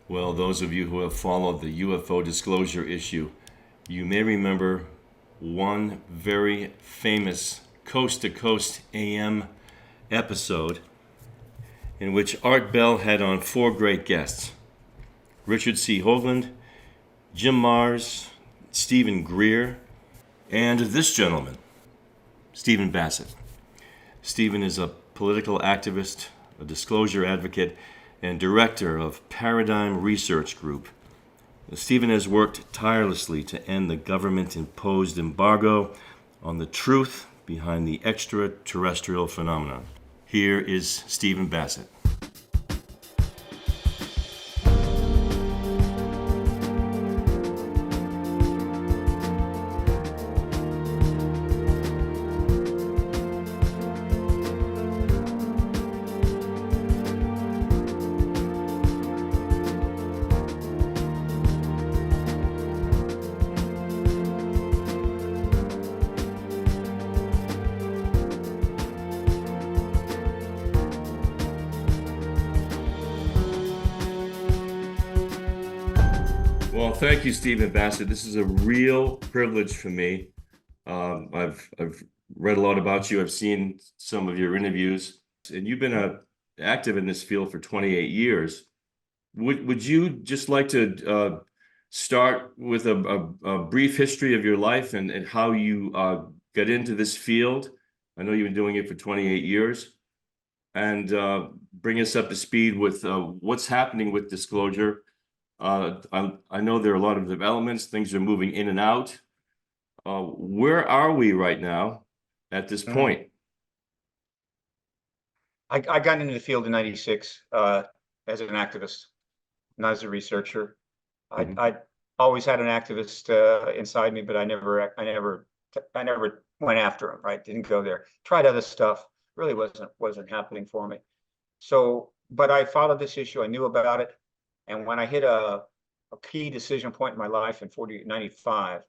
Well, those of you who have followed the UFO disclosure issue, you may remember one very famous Coast to Coast AM episode in which Art Bell had on four great guests: Richard C. Hoagland, Jim Mars, Stephen Greer, and this gentleman, Stephen Bassett. Stephen is a political activist, a disclosure advocate, and director of Paradigm Research Group. Stephen has worked tirelessly to end the government-imposed embargo on the truth behind the extraterrestrial phenomenon. Here is Stephen Bassett. Well, thank you, Stephen Bassett. This is a real privilege for me. I've read a lot about you. I've seen some of your interviews, and you've been active in this field for 28 years. Would you just like to start with a brief history of your life and how you got into this field? I know you've been doing it for 28 years, and bring us up to speed with what's happening with disclosure. I know there are a lot of developments, things are moving in and out. Where are we right now at this point? I got into the field in '96 as an activist, not as a researcher. I always had an activist inside me, but I never went after him. Right, didn't go there. Tried other stuff. Really wasn't happening for me. So, but I followed this issue. I knew about it. And when I hit a key decision point in my life in 95,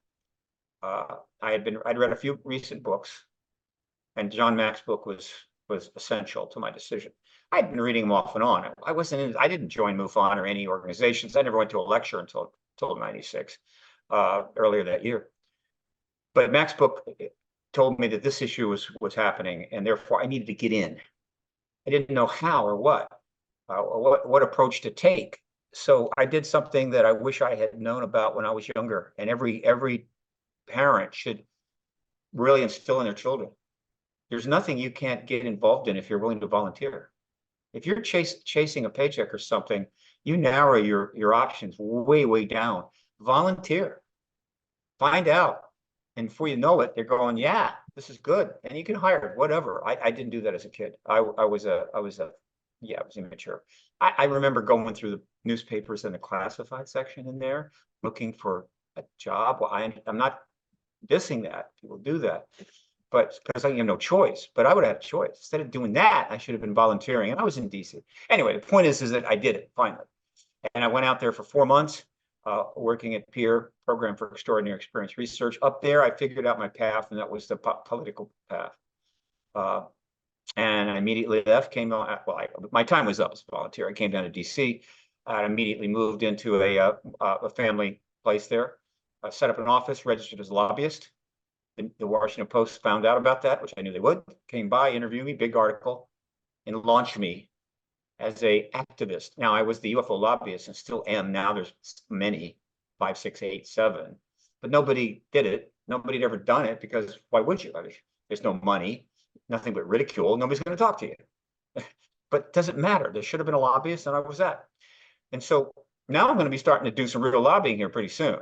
I'd read a few recent books, and John Mack's book was essential to my decision. I'd been reading them off and on. I didn't join MUFON or any organizations. I never went to a lecture until '96, earlier that year. But Mack's book told me that this issue was happening, and therefore I needed to get in. I didn't know how or what approach to take. So I did something that I wish I had known about when I was younger, and every parent should really instill in their children. There's nothing you can't get involved in if you're willing to volunteer. If you're chasing a paycheck or something, you narrow your options way down. Volunteer, find out, and before you know it, they're going, yeah, this is good, and you can hire whatever. I didn't do that as a kid. I was immature. I remember going through the newspapers in the classified section in there, looking for a job. Well, I'm not dissing that. People do that. But because I have no choice, but I would have choice. Instead of doing that, I should have been volunteering. And I was in DC. Anyway, the point is that I did it finally. And I went out there for 4 months, working at PEER, Program for Extraordinary Experience Research. Up there, I figured out my path, and that was the political path. And I immediately left, came on, my time was up as a volunteer. I came down to DC. I immediately moved into a family place there. I set up an office, registered as a lobbyist. The Washington Post found out about that, which I knew they would, came by, interviewed me, big article, and launched me as a activist. Now, I was the UFO lobbyist and still am. Now there's many, 5, 6, 8, 7, but nobody did it. Nobody had ever done it, because why would you? I mean, there's no money, nothing but ridicule. Nobody's going to talk to you. But it doesn't matter. There should have been a lobbyist, and I was that. And so now I'm going to be starting to do some real lobbying here pretty soon.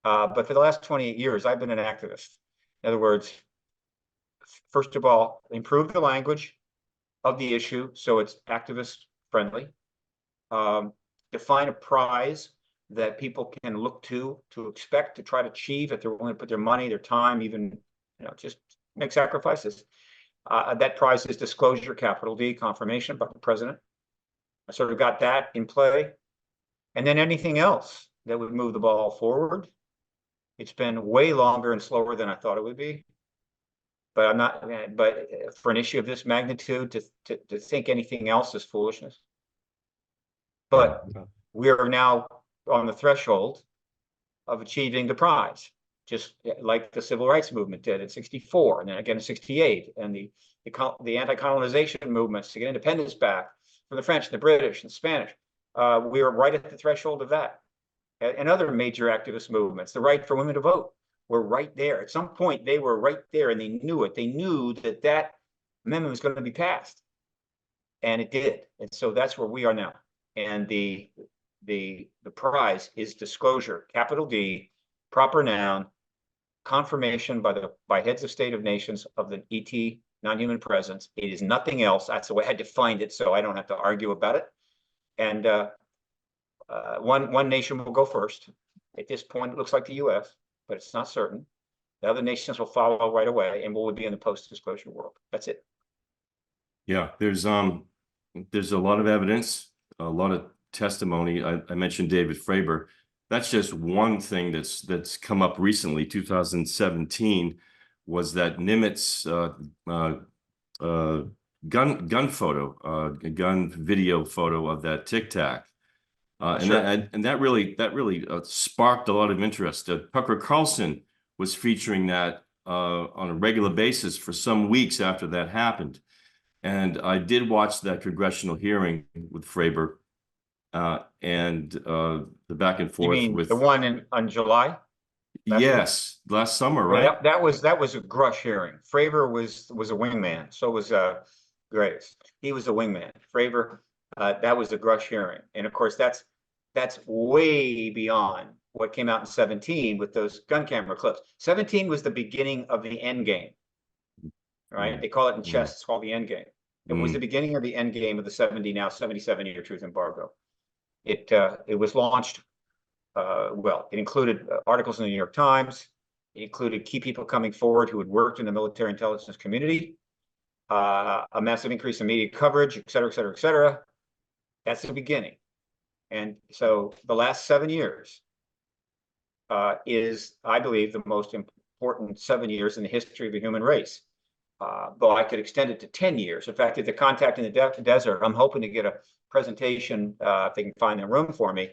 But for the last 28 years, I've been an activist. In other words, first of all, improve the language of the issue so it's activist friendly. Define a prize that people can look to expect, to try to achieve if they're willing to put their money, their time, even just make sacrifices. That prize is disclosure, capital D, confirmation by the president. I sort of got that in play. And then anything else that would move the ball forward. It's been way longer and slower than I thought it would be. But I'm not. But for an issue of this magnitude, to think anything else is foolishness. But we are now on the threshold of achieving the prize, just like the civil rights movement did in '64, and then again in '68, and the anti-colonization movements to get independence back from the French, the British, and the Spanish. We were right at the threshold of that. And other major activist movements, the right for women to vote, were right there. At some point, they were right there, and they knew it. They knew that that amendment was going to be passed, and it did. And so that's where we are now. And the prize is disclosure, capital D, proper noun, confirmation by heads of state of nations of the ET non-human presence. It is nothing else. That's the way I defined it, so I don't have to argue about it. And one nation will go first. At this point, it looks like the U.S., but it's not certain. The other nations will follow right away, and we'll be in the post-disclosure world. That's it. Yeah, there's a lot of evidence, a lot of testimony. I mentioned David Fravor. That's just one thing that's come up recently. 2017 was that Nimitz gun photo, gun video photo of that Tic Tac. Sure. And that really sparked a lot of interest. Tucker Carlson was featuring that on a regular basis for some weeks after that happened. And I did watch that congressional hearing with Fravor and the back and forth. You mean with the one on July? Yes, last summer, right? Yeah, that was a Grush hearing. Fravor was a wingman. So was Graves. He was a wingman. Fravor, that was a Grush hearing, and of course that's way beyond what came out in 17 with those gun camera clips. 17 was the beginning of the end game, right? They call it in chess. It's called the end game. It was the beginning of the end game of the 77-year truth embargo. It was launched. Well, it included articles in the New York Times. It included key people coming forward who had worked in the military intelligence community, a massive increase in media coverage, et cetera, et cetera, et cetera. That's the beginning. And so the last 7 years is, I believe, the most important 7 years in the history of the human race. Though I could extend it to 10 years. In fact, at the Contact in the Desert, I'm hoping to get a presentation, if they can find a room for me,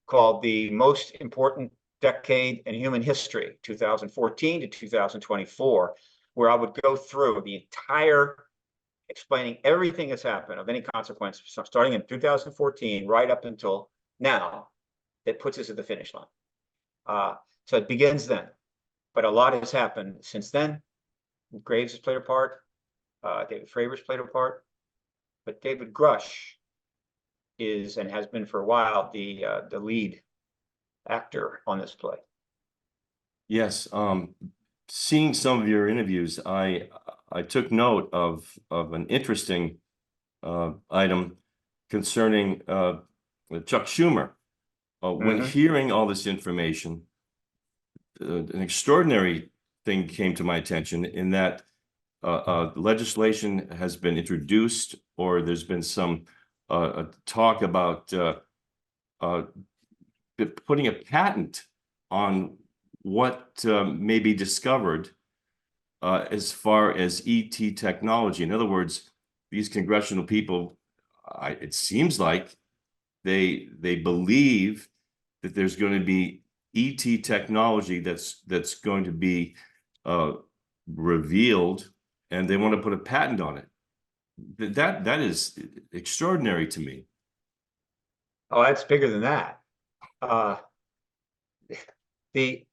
called The Most Important Decade in Human History, 2014 to 2024, where I would go through the entire, explaining everything that's happened of any consequence, starting in 2014, right up until now, that puts us at the finish line. So it begins then, but a lot has happened since then. Graves has played a part, David Fravor's played a part, but David Grush is and has been for a while the lead actor on this play. Yes, seeing some of your interviews, I took note of an interesting item concerning Chuck Schumer. When hearing all this information, an extraordinary thing came to my attention in that legislation has been introduced, or there's been some talk about putting a patent on what may be discovered as far as ET technology. In other words, these congressional people, it seems like they believe that there's going to be ET technology that's going to be revealed, and they want to put a patent on it. That is extraordinary to me. Oh, that's bigger than that. The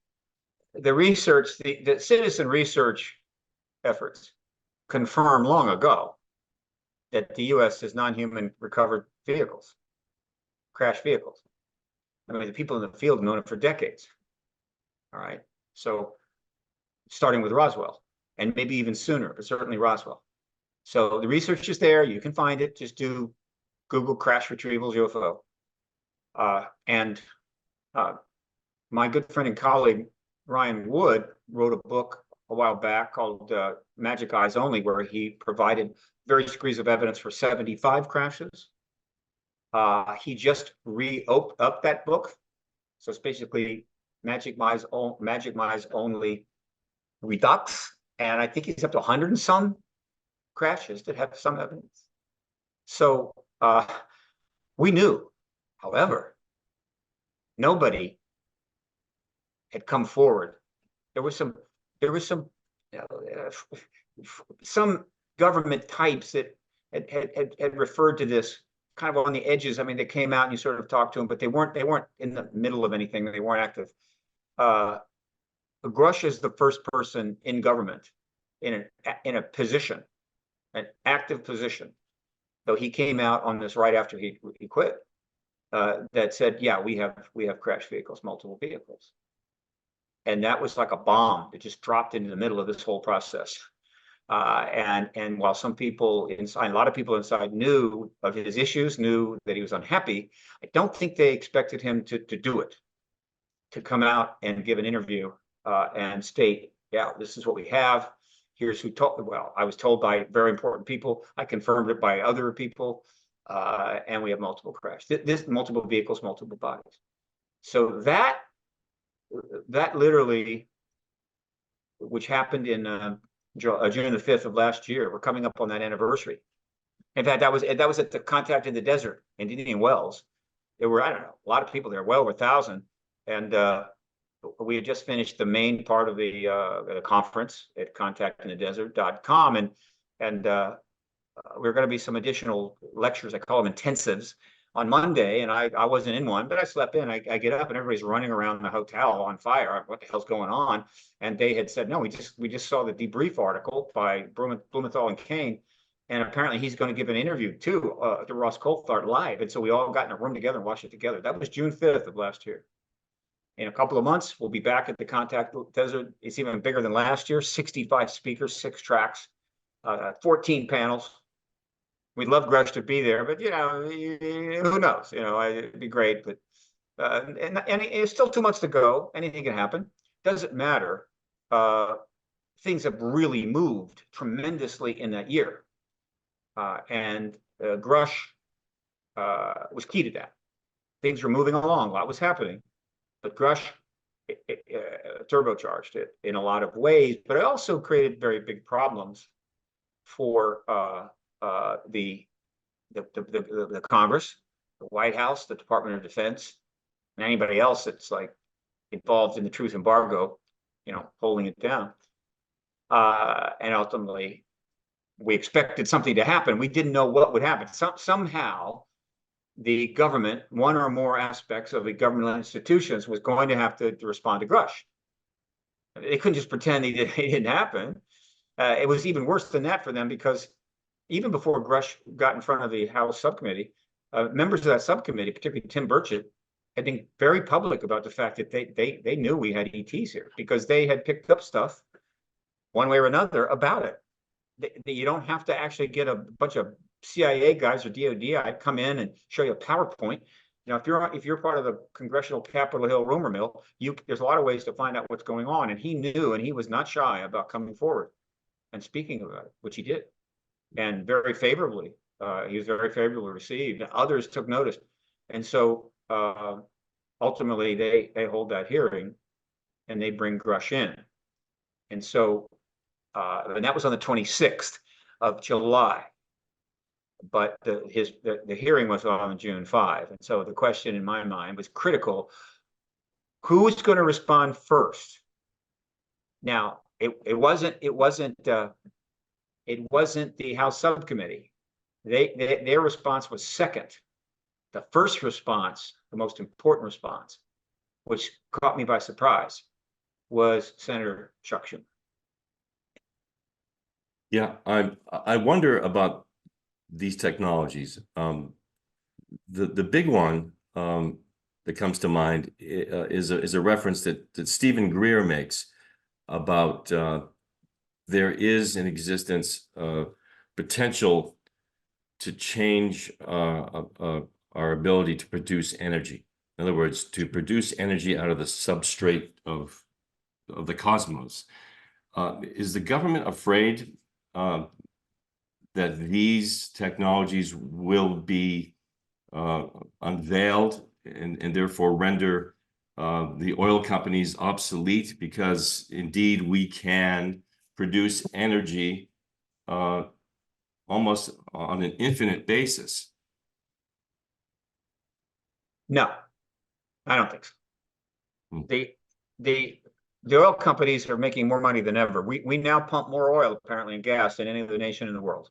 research, the citizen research efforts confirmed long ago that the U.S. has non-human recovered vehicles, crash vehicles. I mean, the people in the field have known it for decades. All right. So starting with Roswell, and maybe even sooner, but certainly Roswell. So the research is there. You can find it. Just do Google crash retrievals UFO. My good friend and colleague, Ryan Wood, wrote a book a while back called Magic Eyes Only, where he provided various degrees of evidence for 75 crashes. He just re-opened up that book. So it's basically Magic Eyes Only Redux. And I think he's up to 100 and some crashes that have some evidence. So we knew, however, nobody had come forward. There was some some government types that had referred to this kind of on the edges. I mean, they came out and you sort of talked to them, but they weren't in the middle of anything. They weren't active. Grush is the first person in government in a position, an active position, though he came out on this right after he quit, that said, yeah, we have crashed vehicles, multiple vehicles. And that was like a bomb that just dropped into the middle of this whole process. And while some people inside, a lot of people inside knew of his issues, knew that he was unhappy, I don't think they expected him to do it, to come out and give an interview and state, yeah, this is what we have. Here's who told. Well, I was told by very important people. I confirmed it by other people, and we have multiple crashes. This multiple vehicles, multiple bodies. So that literally, which happened in June the 5th of last year. We're coming up on that anniversary. In fact, that was at the Contact in the Desert in Indian Wells. There were, I don't know, a lot of people there, well over 1,000, and we had just finished the main part of the conference at contactinthedesert.com, and we're going to be some additional lectures. I call them intensives on Monday, and I wasn't in one, but I slept in. I get up and everybody's running around the hotel on fire. What the hell's going on? And they had said, no, we just saw the debrief article by Blumenthal and Kane, and apparently he's going to give an interview too to Ross Coulthard live. And so we all got in a room together and watched it together. That was June 5th of last year. In a couple of months, we'll be back at the Contact Desert. It's even bigger than last year. 65 speakers, 6 tracks, 14 panels. We'd love Grush to be there, but who knows? It'd be great, but and it's still 2 months to go. Anything can happen. Doesn't matter. Things have really moved tremendously in that year, and Grush was key to that. Things were moving along. A lot was happening, but Grush turbocharged it in a lot of ways. But it also created very big problems for the Congress, the White House, the Department of Defense, and anybody else that's like involved in the truth embargo, holding it down. And ultimately, we expected something to happen. We didn't know what would happen. Somehow, the government, one or more aspects of the governmental institutions, was going to have to respond to Grush. They couldn't just pretend it didn't happen. It was even worse than that for them, because even before Grush got in front of the House subcommittee, members of that subcommittee, particularly Tim Burchett, had been very public about the fact that they knew we had ETs here, because they had picked up stuff one way or another about it. You don't have to actually get a bunch of CIA guys or DOD come in and show you a PowerPoint. If you're part of the Congressional Capitol Hill rumor mill, there's a lot of ways to find out what's going on. And he knew, and he was not shy about coming forward and speaking about it, which he did. And very favorably, he was very favorably received. Others took notice, and so ultimately they hold that hearing, and they bring Grush in, and so and that was on the 26th of July, but the hearing was on June 5, and so the question in my mind was critical: who's going to respond first? Now it wasn't the House subcommittee. Their response was second. The first response, the most important response, which caught me by surprise, was Senator Chuck Schumer. Yeah, I wonder about these technologies. The big one that comes to mind is a reference that Stephen Greer makes about there is in existence potential to change our ability to produce energy. In other words, to produce energy out of the substrate of the cosmos. Is the government afraid that these technologies will be unveiled and therefore render the oil companies obsolete, because indeed we can produce energy almost on an infinite basis? No, I don't think so. Hmm. The the the oil companies are making more money than ever. We now pump more oil apparently and gas than any other nation in the world.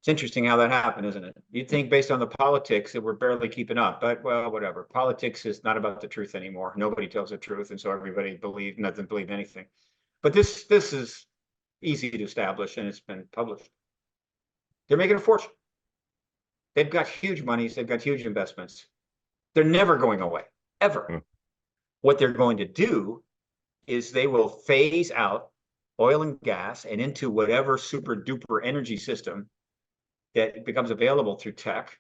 It's interesting how that happened, isn't it? You'd think based on the politics that we're barely keeping up, but well, whatever. Politics is not about the truth anymore. Nobody tells the truth, and so everybody doesn't believe anything. But this is easy to establish, and it's been published. They're making a fortune. They've got huge monies. They've got huge investments. They're never going away, ever. Hmm. What they're going to do is they will phase out oil and gas and into whatever super duper energy system that becomes available through tech,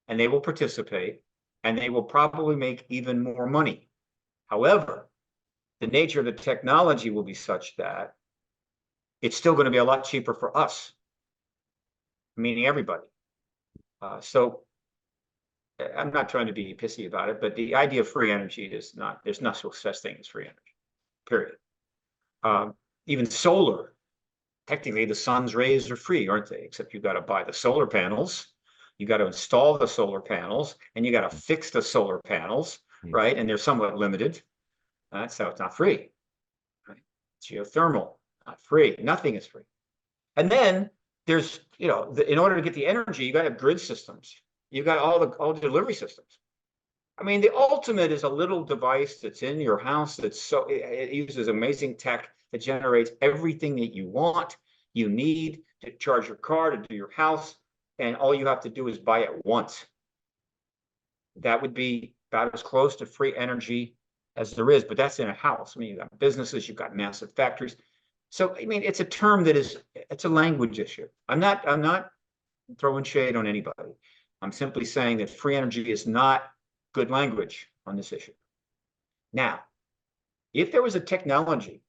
and they will participate, and they will probably make even more money. However, the nature of the technology will be such that it's still going to be a lot cheaper for us, meaning everybody. So I'm not trying to be pissy about it, but the idea of free energy is not, there's no such thing as free energy, period. Even solar, technically the sun's rays are free, aren't they? Except you've got to buy the solar panels, you got to install the solar panels, and you got to fix the solar panels, Hmm. right? And they're somewhat limited. So it's not free. Right? Geothermal, not free. Nothing is free. And then there's, in order to get the energy, you got to have grid systems. You got all the delivery systems. I mean, the ultimate is a little device that's in your house that's it uses amazing tech that generates everything that you need to charge your car, to do your house, and all you have to do is buy it once. That would be about as close to free energy as there is, but that's in a house. I mean, you've got businesses, you've got massive factories. So, I mean, it's a term it's a language issue. I'm not throwing shade on anybody. I'm simply saying that free energy is not good language on this issue. Now, if there was a technology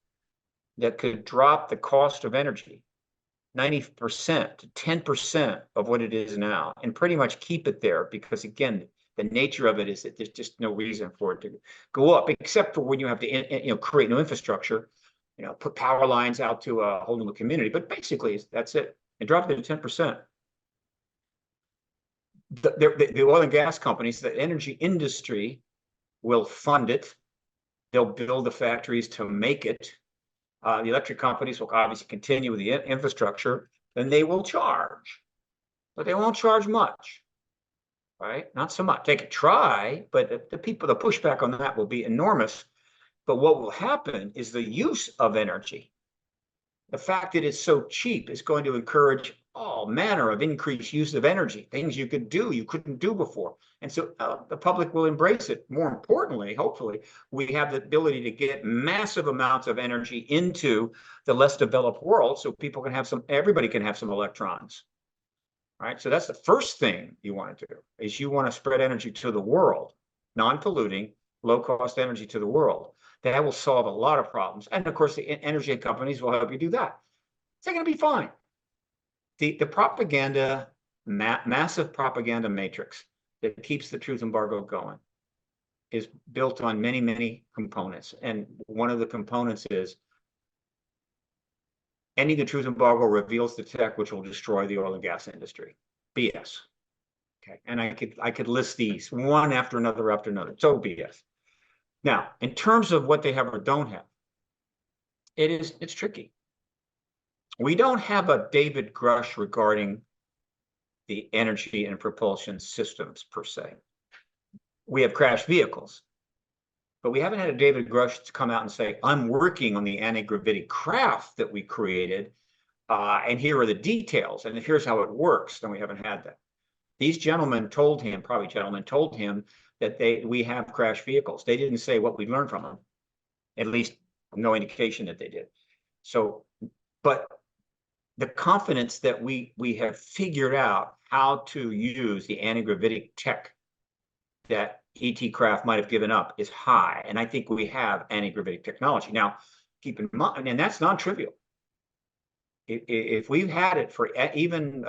that could drop the cost of energy 90% to 10% of what it is now and pretty much keep it there, because again, the nature of it is that there's just no reason for it to go up, except for when you have to create new infrastructure, put power lines out to a whole new community. But basically, that's it. And drop it to 10%. The oil and gas companies, the energy industry will fund it. They'll build the factories to make it. The electric companies will obviously continue with the infrastructure, and they will charge, but they won't charge much, right? Not so much. They could try, but the pushback on that will be enormous. But what will happen is the use of energy, the fact that it's so cheap, is going to encourage all manner of increased use of energy, things you couldn't do before. And so the public will embrace it. More importantly, hopefully, we have the ability to get massive amounts of energy into the less developed world, so everybody can have some electrons. Right? So that's the first thing you want to do, is you want to spread energy to the world, non-polluting, low-cost energy to the world. That will solve a lot of problems. And of course, the energy companies will help you do that. It's going to be fine. The propaganda, massive propaganda matrix that keeps the truth embargo going is built on many, many components. And one of the components is ending the truth embargo reveals the tech which will destroy the oil and gas industry. BS. Okay. And I could list these one after another after another. So BS. Now, in terms of what they have or don't have, it's tricky. We don't have a David Grush regarding the energy and propulsion systems per se. We have crash vehicles, but we haven't had a David Grush to come out and say, I'm working on the anti-gravity craft that we created, and here are the details, and here's how it works. And we haven't had that. These gentlemen told him that we have crash vehicles. They didn't say what we learned from them, at least no indication that they did. So, but the confidence that we have figured out how to use the anti-gravitic tech that ET craft might have given up is high. And I think we have anti-gravitic technology. Now, keep in mind, and that's non-trivial. If we've had it for even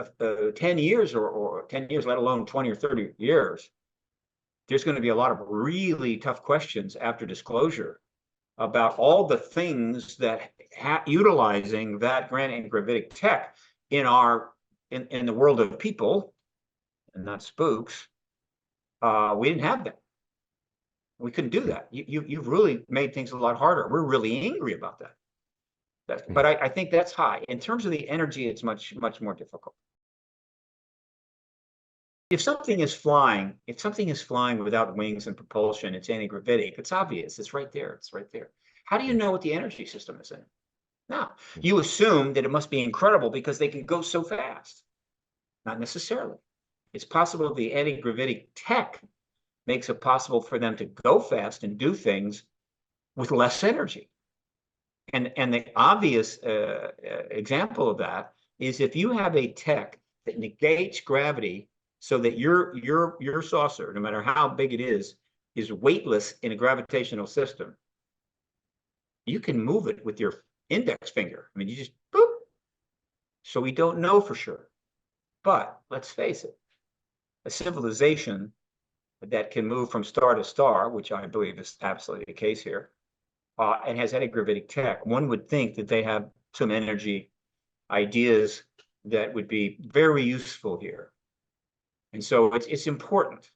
10 years or 10 years, let alone 20 or 30 years, there's going to be a lot of really tough questions after disclosure about all the things that utilizing that grand anti-gravitic tech in the world of people and not spooks. We didn't have that. We couldn't do that. You've really made things a lot harder. We're really angry about that. But I think that's high. In terms of the energy, it's much more difficult. If something is flying without wings and propulsion, it's anti-gravitic. It's obvious. It's right there. It's right there. How do you know what the energy system is in? Now, you assume that it must be incredible because they can go so fast. Not necessarily. It's possible the anti-gravitic tech makes it possible for them to go fast and do things with less energy. And the obvious example of that is if you have a tech that negates gravity so that your saucer, no matter how big it is weightless in a gravitational system, you can move it with your index finger. I mean, you just boop. So we don't know for sure. But let's face it, a civilization that can move from star to star, which I believe is absolutely the case here, and has anti-gravitic tech, one would think that they have some energy ideas that would be very useful here. And so it's important.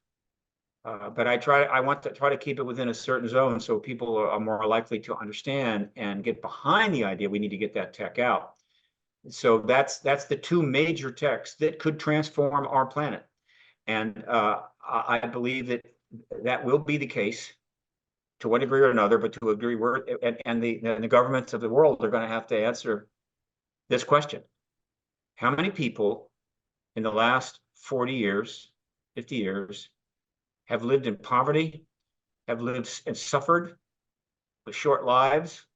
But I want to try to keep it within a certain zone so people are more likely to understand and get behind the idea we need to get that tech out. So that's the two major techs that could transform our planet. And I believe that will be the case to one degree or another, but to a degree and the governments of the world are going to have to answer this question. How many people in the last 40 years, 50 years, have lived in poverty, have lived and suffered with short lives,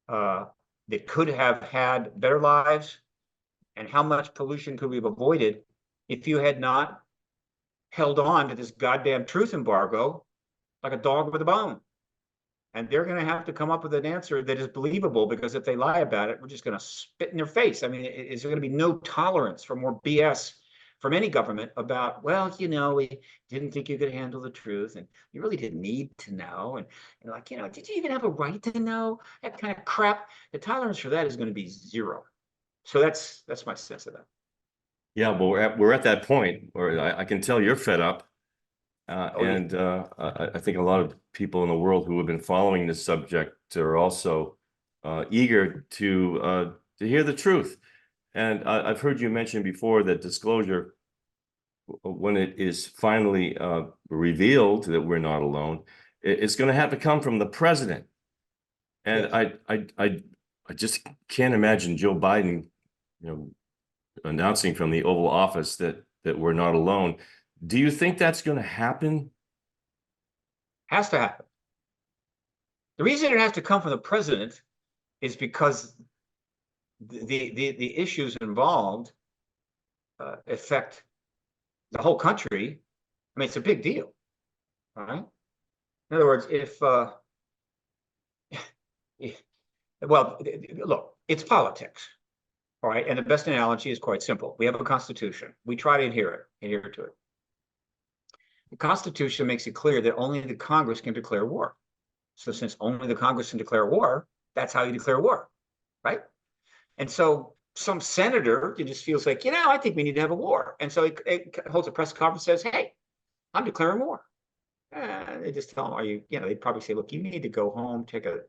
that could have had better lives? And how much pollution could we have avoided if you had not held on to this goddamn truth embargo like a dog with a bone? And they're going to have to come up with an answer that is believable, because if they lie about it, we're just going to spit in their face. I mean, is there going to be no tolerance for more BS from any government about, well, we didn't think you could handle the truth, and you really didn't need to know, and like, did you even have a right to know? That kind of crap. The tolerance for that is going to be zero. So that's my sense of that. Yeah, well, we're at that point where I can tell you're fed up. And I think a lot of people in the world who have been following this subject are also eager to hear the truth. And I've heard you mention before that disclosure, when it is finally revealed that we're not alone, it's going to have to come from the president. And yes. I just can't imagine Joe Biden, announcing from the Oval Office that we're not alone. Do you think that's going to happen? Has to happen. The reason it has to come from the president is because the issues involved affect the whole country. I mean, it's a big deal, right? In other words, well, look, it's politics, all right? And the best analogy is quite simple. We have a constitution. We try to adhere to it. The Constitution makes it clear that only the Congress can declare war. So since only the Congress can declare war, that's how you declare war, right? And so some senator just feels like, I think we need to have a war. And so it holds a press conference and says, hey, I'm declaring war. They just tell them, are you, they'd probably say, look, you need to go home, take a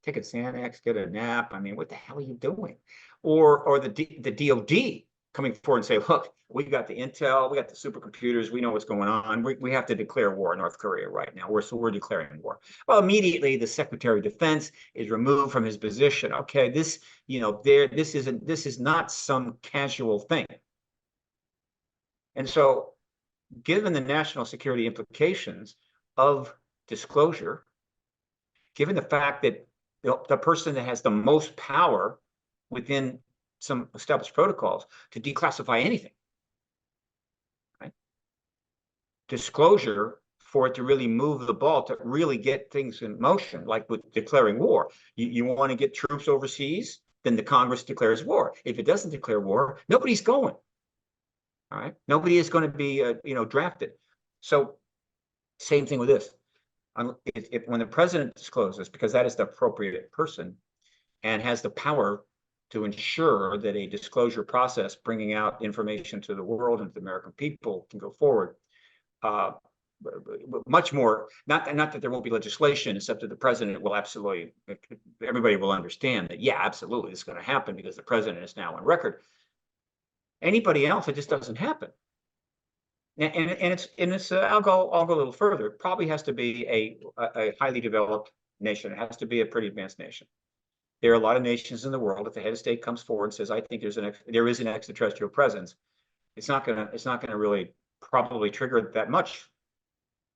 Xanax, get a nap. I mean, what the hell are you doing? Or the DOD coming forward and say, look, we got the intel, we got the supercomputers, we know what's going on. We have to declare war on North Korea right now. We're declaring war. Well, immediately the Secretary of Defense is removed from his position. Okay, this is not some casual thing. And so, given the national security implications of disclosure, given the fact that the person that has the most power within some established protocols to declassify anything, right? Disclosure, for it to really move the ball, to really get things in motion, like with declaring war. You want to get troops overseas, then the Congress declares war. If it doesn't declare war, nobody's going. All right, nobody is going to be drafted. So same thing with this. When the president discloses, because that is the appropriate person and has the power to ensure that a disclosure process bringing out information to the world and to the American people can go forward, much more, not that there won't be legislation, except that the president will absolutely, everybody will understand that, yeah, absolutely, it's going to happen because the president is now on record. Anybody else, it just doesn't happen. And it's I'll go a little further. It probably has to be a highly developed nation. It has to be a pretty advanced nation. There are a lot of nations in the world. If the head of state comes forward and says, "I think there is an extraterrestrial presence," it's not gonna really probably trigger that much.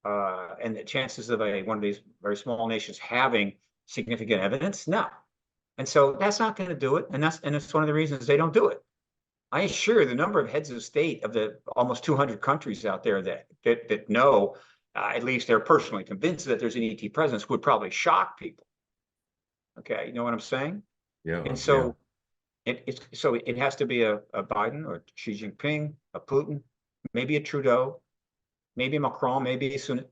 And the chances of one of these very small nations having significant evidence, no. And so that's not going to do it. And it's one of the reasons they don't do it. I assure the number of heads of state of the almost 200 countries out there that know, at least they're personally convinced that there's an ET presence, would probably shock people. Okay, you know what I'm saying? Yeah. And so it has to be a Biden or Xi Jinping, a Putin, maybe a Trudeau, maybe Macron, maybe a Sunni,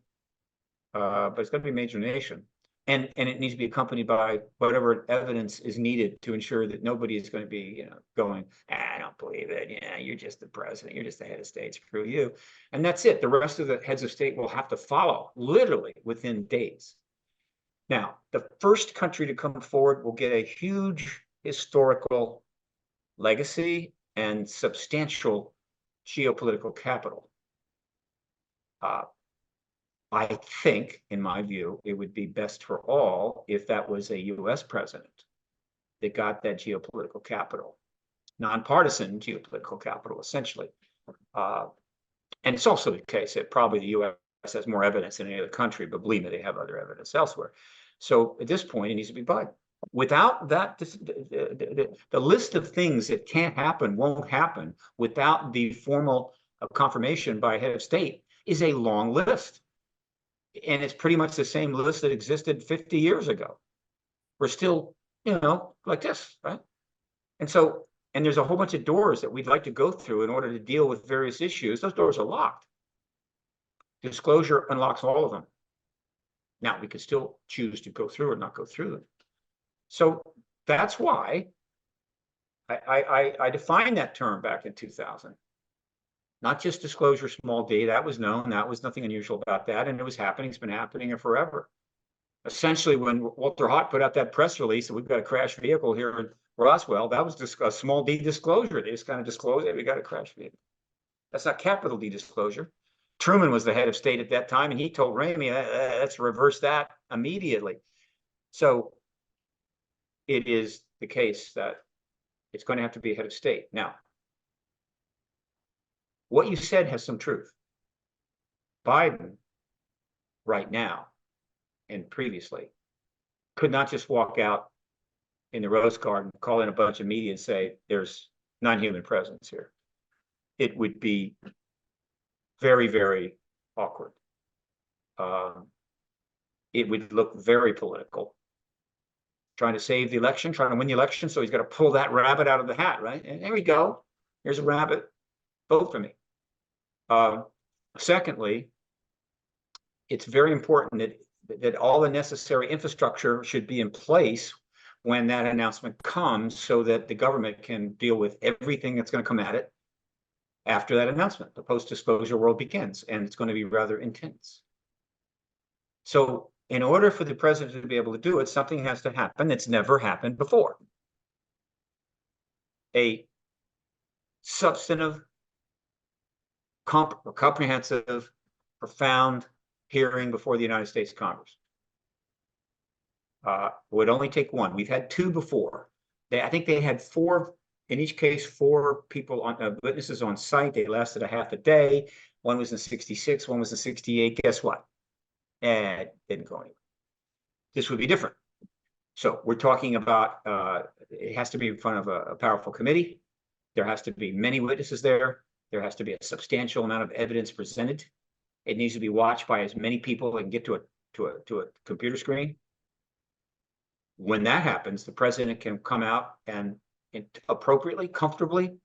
but it's going to be a major nation. And it needs to be accompanied by whatever evidence is needed to ensure that nobody is going to be, going, I don't believe it. Yeah, you're just the president. You're just the head of state. Screw you. And that's it. The rest of the heads of state will have to follow literally within days. Now, the first country to come forward will get a huge historical legacy and substantial geopolitical capital. I think, in my view, it would be best for all if that was a U.S. president that got that geopolitical capital, nonpartisan geopolitical capital, essentially. And it's also the case that probably the U.S. has more evidence than any other country, but believe me, they have other evidence elsewhere. So at this point, it needs to be Biden. Without that, the list of things that can't happen won't happen without the formal confirmation by a head of state is a long list. And it's pretty much the same list that existed 50 years ago. We're still, like this, right? And so, and there's a whole bunch of doors that we'd like to go through in order to deal with various issues. Those doors are locked. Disclosure unlocks all of them. Now, we could still choose to go through or not go through them. So that's why I defined that term back in 2000. Not just disclosure small d, that was known, that was nothing unusual about that, and it was happening, it's been happening forever. Essentially, when Walter Haut put out that press release that we've got a crashed vehicle here in Roswell, that was just a small d disclosure. They just kind of disclosed it, we got a crashed vehicle. That's not capital D disclosure. Truman was the head of state at that time, and he told Ramey, let's reverse that immediately. So it is the case that it's going to have to be a head of state. Now, what you said has some truth. Biden, right now, and previously, could not just walk out in the Rose Garden, call in a bunch of media and say, there's non-human presence here. It would be very, very awkward. It would look very political. Trying to save the election, trying to win the election, so he's got to pull that rabbit out of the hat, right? And there we go. Here's a rabbit. Vote for me. Secondly, it's very important that all the necessary infrastructure should be in place when that announcement comes, so that the government can deal with everything that's going to come at it after that announcement. The post-disclosure world begins, and it's going to be rather intense. So in order for the president to be able to do it, something has to happen that's never happened before. A substantive, comprehensive, profound hearing before the United States Congress. Would only take one. We've had two before. I think they had four, in each case, four people on witnesses on site. They lasted a half a day. One was in 66, one was in 68. Guess what? It didn't go anywhere. This would be different. So we're talking about, it has to be in front of a powerful committee. There has to be many witnesses there. There has to be a substantial amount of evidence presented. It needs to be watched by as many people that can get to a computer screen. When that happens, the president can come out and appropriately, comfortably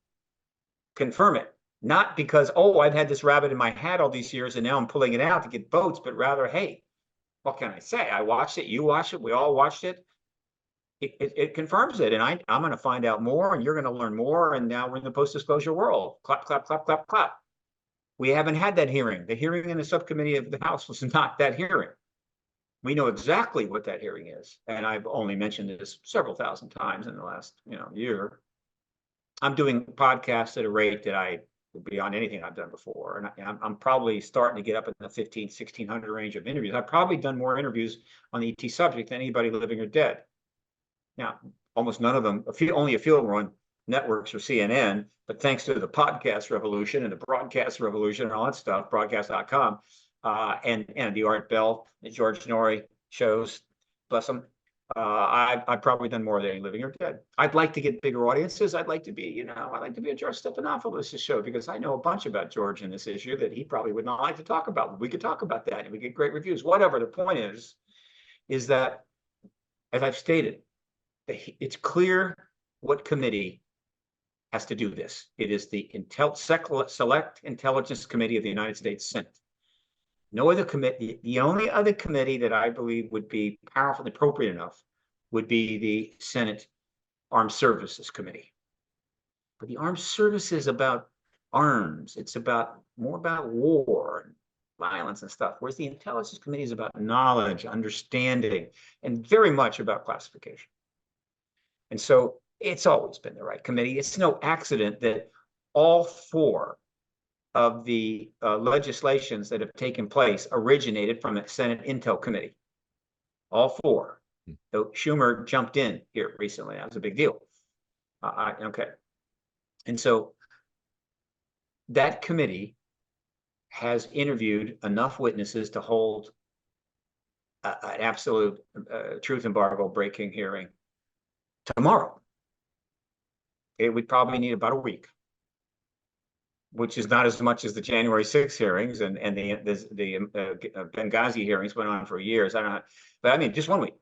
confirm it. Not because, oh, I've had this rabbit in my hat all these years and now I'm pulling it out to get votes, but rather, hey, what can I say? I watched it, you watched it, we all watched it. It confirms it, and I'm going to find out more, and you're going to learn more, and now we're in the post-disclosure world. Clap, clap, clap, clap, clap. We haven't had that hearing. The hearing in the subcommittee of the House was not that hearing. We know exactly what that hearing is. And I've only mentioned this several thousand times in the last, year. I'm doing podcasts at a rate that I would be on anything I've done before. And I'm probably starting to get up in the 1,600 range of interviews. I've probably done more interviews on the ET subject than anybody living or dead. Now, almost none of them, only a few of them are on networks or CNN, but thanks to the podcast revolution and the broadcast revolution and all that stuff, broadcast.com, and the Art Bell and George Norrie shows, bless them, I've probably done more than any living or dead. I'd like to get bigger audiences. I'd like to be a George Stephanopoulos show, because I know a bunch about George in this issue that he probably would not like to talk about. We could talk about that and we get great reviews. Whatever. The point is that, as I've stated, it's clear what committee has to do this. It is the Select Intelligence Committee of the United States Senate. No other committee. The only other committee that I believe would be powerful and appropriate enough would be the Senate Armed Services Committee. But the Armed Services is about arms. It's more about war and violence and stuff. Whereas the Intelligence Committee is about knowledge, understanding, and very much about classification. And so it's always been the right committee. It's no accident that all four of the legislations that have taken place originated from the Senate Intel Committee. All four. So Schumer jumped in here recently. That was a big deal. Okay. And so that committee has interviewed enough witnesses to hold an absolute truth embargo breaking hearing tomorrow. It would probably need about a week, which is not as much as the January 6th hearings and the Benghazi hearings went on for years. I don't know, but I mean, just 1 week.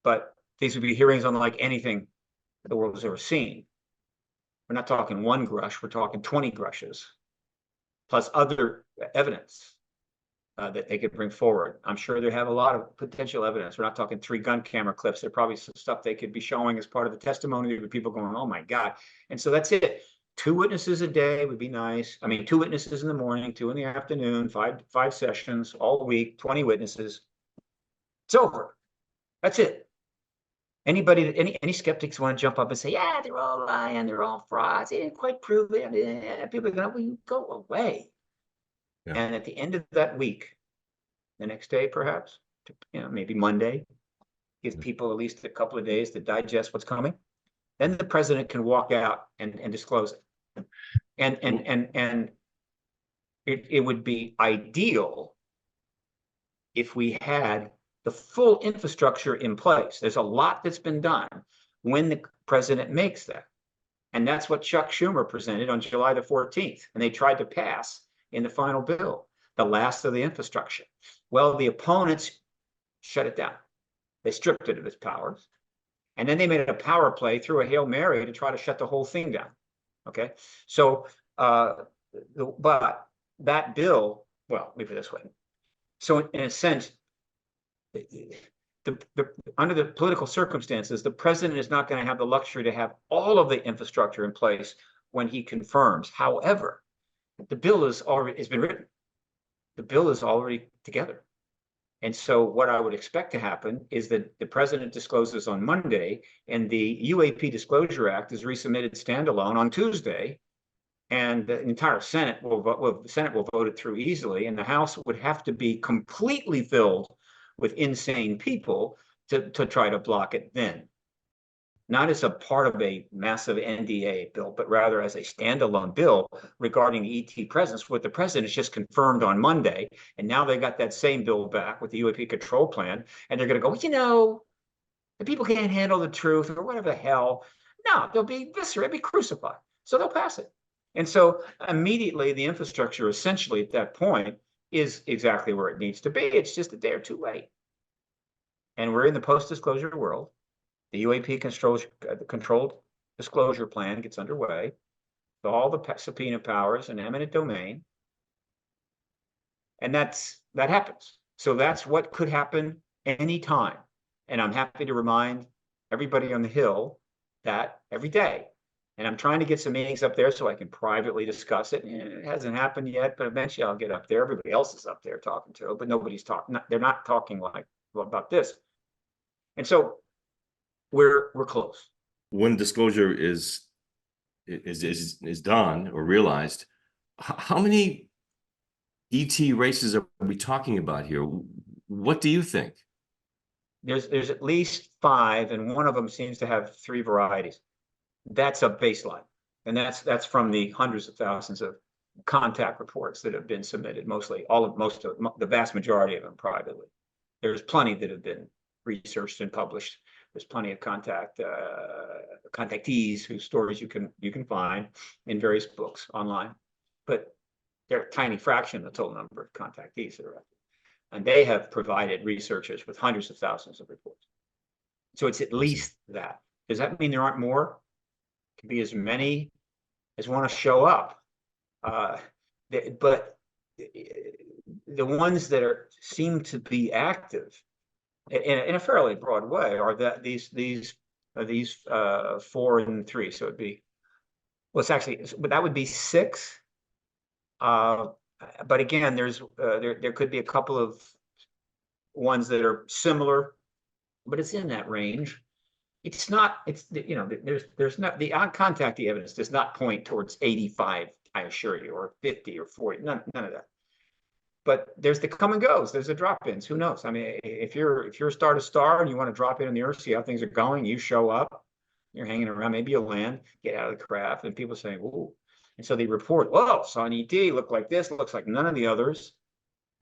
But these would be hearings unlike anything the world has ever seen. We're not talking one grush, we're talking 20 grushes, plus other evidence that they could bring forward. I'm sure they have a lot of potential evidence. We're not talking 3 gun camera clips. There's probably some stuff they could be showing as part of the testimony with people going, oh my God. And so that's it. 2 witnesses a day would be nice. I mean, 2 witnesses in the morning, 2 in the afternoon, five sessions all week, 20 witnesses. It's over. That's it. Any skeptics want to jump up and say, yeah, they're all lying, they're all frauds, they didn't quite prove it. People are going, go away. Yeah. And at the end of that week, the next day, perhaps, maybe Monday, give people at least a couple of days to digest what's coming. Then the president can walk out and disclose it. And it would be ideal if we had the full infrastructure in place. There's a lot that's been done when the president makes that. And that's what Chuck Schumer presented on July the 14th. And they tried to pass in the final bill, the last of the infrastructure. Well, the opponents shut it down. They stripped it of its powers. And then they made it a power play through a Hail Mary to try to shut the whole thing down. Okay. So, but that bill, well, let me put it this way. So in a sense, under the political circumstances, the president is not going to have the luxury to have all of the infrastructure in place when he confirms. However, the bill has been written. The bill is already together. And so what I would expect to happen is that the president discloses on Monday, and the UAP Disclosure Act is resubmitted standalone on Tuesday, and the entire Senate will vote it through easily, and the House would have to be completely filled with insane people to try to block it then. Not as a part of a massive NDA bill, but rather as a standalone bill regarding the ET presence, what the president has just confirmed on Monday. And now they got that same bill back with the UAP control plan. And they're going to go, the people can't handle the truth or whatever the hell. No, they'll be eviscerated, be crucified. So they'll pass it. And so immediately the infrastructure essentially at that point is exactly where it needs to be. It's just a day or two late. And we're in the post-disclosure world. The UAP controlled disclosure plan gets underway. So all the subpoena powers and eminent domain. And that happens. So that's what could happen anytime. And I'm happy to remind everybody on the Hill that every day, And I'm trying to get some meetings up there so I can privately discuss it. And it hasn't happened yet, but eventually I'll get up there. Everybody else is up there talking to it, but nobody's talking. They're not talking like about this. And so we're close. When disclosure is done or realized, how many ET races are we talking about here? What do you think? There's at least 5, and one of them seems to have 3 varieties. That's a baseline, and that's from the hundreds of thousands of contact reports that have been submitted, most of the vast majority of them privately. There's plenty that have been researched and published. There's plenty of contactees whose stories you can find in various books online, but they're a tiny fraction of the total number of contactees that are out there. And they have provided researchers with hundreds of thousands of reports. So it's at least that. Does that mean there aren't more? It could be as many as want to show up. But the ones that seem to be active in a fairly broad way are that these 4 and 3. So it'd be, well, it's actually, but that would be 6. But again, there could be a couple of ones that are similar, but it's in that range. It's not, there's not, the contactee evidence does not point towards 85, I assure you, or 50 or 40, none of that. But there's the come and goes, there's the drop-ins, who knows? I mean, if you're star to star and you want to drop in on the Earth, see how things are going, you show up, you're hanging around, maybe you'll land, get out of the craft, and people say, ooh. And so they report, whoa, saw an ET, looked like this, looks like none of the others,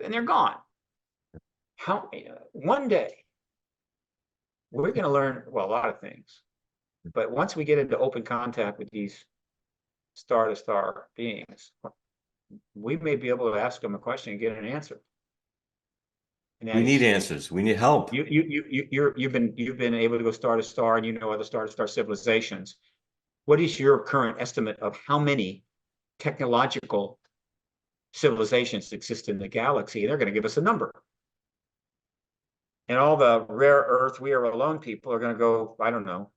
and they're gone. One day, we're going to learn, well, a lot of things. But once we get into open contact with these star-to-star beings, we may be able to ask them a question and get an answer. We need answers. We need help. You've been able to go star-to-star, and you know other star-to-star civilizations. What is your current estimate of how many technological civilizations exist in the galaxy? They're going to give us a number. And all the rare earth, we are alone people are going to go, I don't know.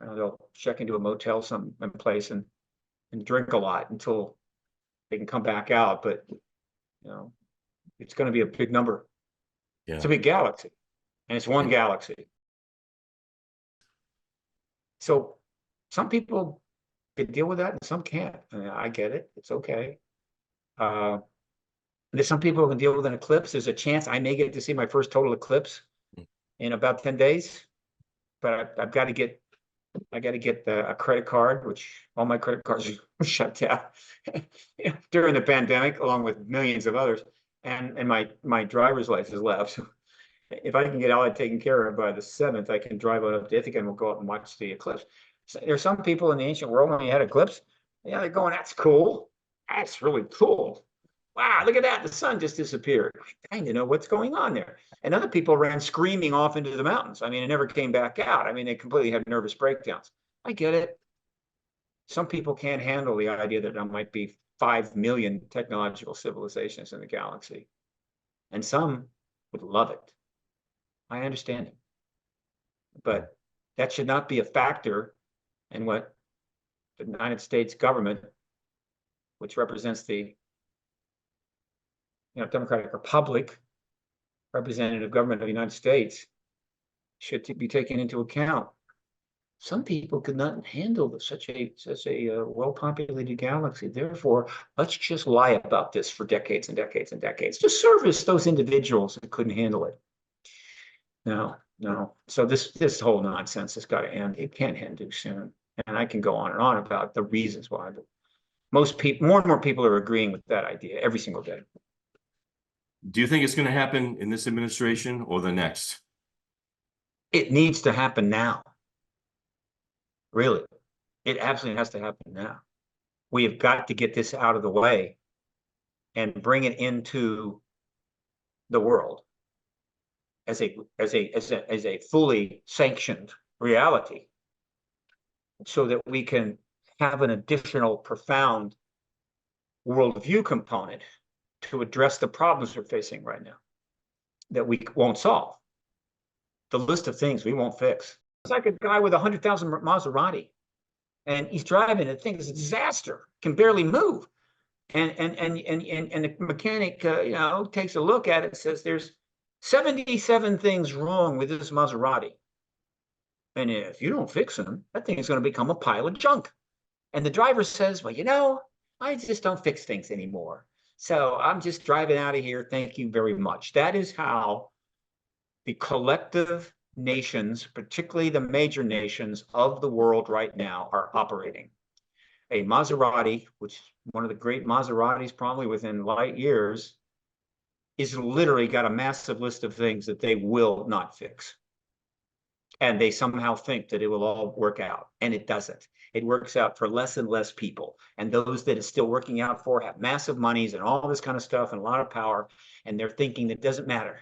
They'll check into a motel someplace and drink a lot until they can come back out. But, it's going to be a big number. Yeah. It's a big galaxy, and it's one galaxy. So some people can deal with that and some can't. I get it. It's okay. There's some people who can deal with an eclipse. There's a chance I may get to see my first total eclipse in about 10 days. But I've got to get a credit card, which all my credit cards are shut down during the pandemic, along with millions of others. And my driver's license left. So if I can get all that taken care of by the 7th, I can drive out up to Ithaca and we'll go up and watch the eclipse. So there's some people in the ancient world when you had eclipse, they're going, that's cool. That's really cool. Wow, look at that. The sun just disappeared. I kind of know what's going on there. And other people ran screaming off into the mountains. I mean, it never came back out. I mean, they completely had nervous breakdowns. I get it. Some people can't handle the idea that there might be 5 million technological civilizations in the galaxy. And some would love it. I understand it. But that should not be a factor in what the United States government, which represents the Democratic Republic, representative government of the United States, should be taken into account. Some people could not handle such a well-populated galaxy. Therefore, let's just lie about this for decades and decades and decades to service those individuals that couldn't handle it. No. So this whole nonsense has got to end. It can't end too soon. And I can go on and on about the reasons why. But most people, more and more people are agreeing with that idea every single day. Do you think it's going to happen in this administration or the next? It needs to happen now. Really. It absolutely has to happen now. We have got to get this out of the way and bring it into the world as a fully sanctioned reality, so that we can have an additional profound worldview component to address the problems we're facing right now that we won't solve. The list of things we won't fix. It's like a guy with 100,000 Maserati. and he's driving. The thing is a disaster. Can barely move. And the mechanic, takes a look at it and says, "There's 77 things wrong with this Maserati, and if you don't fix them, that thing is going to become a pile of junk." And the driver says, "Well, I just don't fix things anymore. So I'm just driving out of here. Thank you very much." That is how the collective nations, particularly the major nations of the world right now, are operating. A Maserati, which is one of the great Maseratis, probably within light years, is literally got a massive list of things that they will not fix. And they somehow think that it will all work out, and it doesn't. It works out for less and less people. And those that it's still working out for have massive monies and all this kind of stuff and a lot of power. And they're thinking that it doesn't matter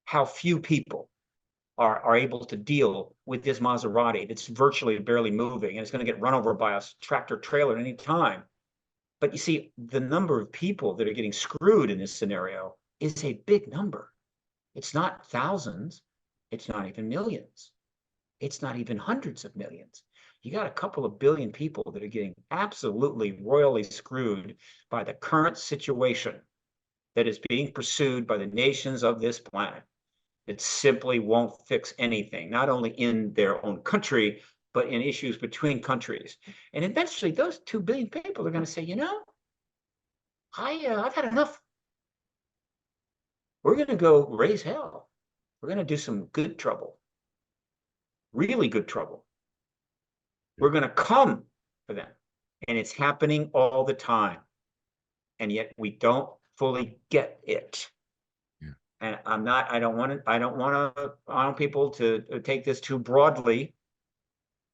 how few people are able to deal with this Maserati that's virtually barely moving, and it's going to get run over by a tractor trailer at any time. But you see, the number of people that are getting screwed in this scenario is a big number. It's not thousands. It's not even millions. It's not even hundreds of millions. You got a couple of billion people that are getting absolutely royally screwed by the current situation that is being pursued by the nations of this planet. It simply won't fix anything, not only in their own country, but in issues between countries. And eventually those 2 billion people are going to say, I've had enough. We're going to go raise hell. We're going to do some good trouble, really good trouble. We're going to come for them. And it's happening all the time. And yet we don't fully get it. Yeah. And I don't want people to take this too broadly.